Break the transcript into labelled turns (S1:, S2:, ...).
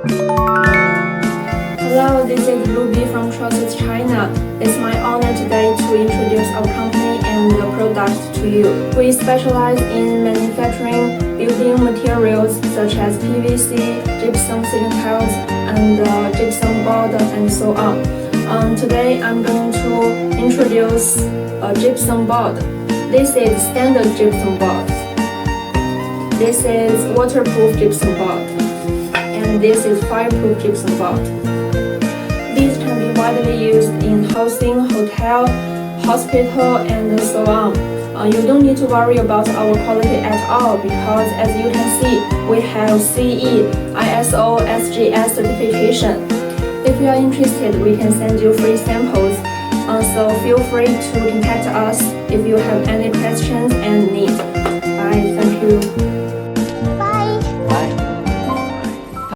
S1: Hello, this is Ruby from Process China. It's my honor today to introduce our company and the products to you. We specialize in manufacturing building materials such as PVC, gypsum ceiling tiles, and gypsum board, and so on. Today I'm going to introduce a gypsum board. This is standard gypsum board. This is waterproof gypsum board. And this is fireproof gypsum board. These can be widely used in housing, hotel, hospital, and so on. You don't need to worry about our quality at all because, as you can see, we have CE, ISO, SGS certification. If you are interested, we can send you free samples. So feel free to contact us if you have any questions and needs. Bye. Thank you.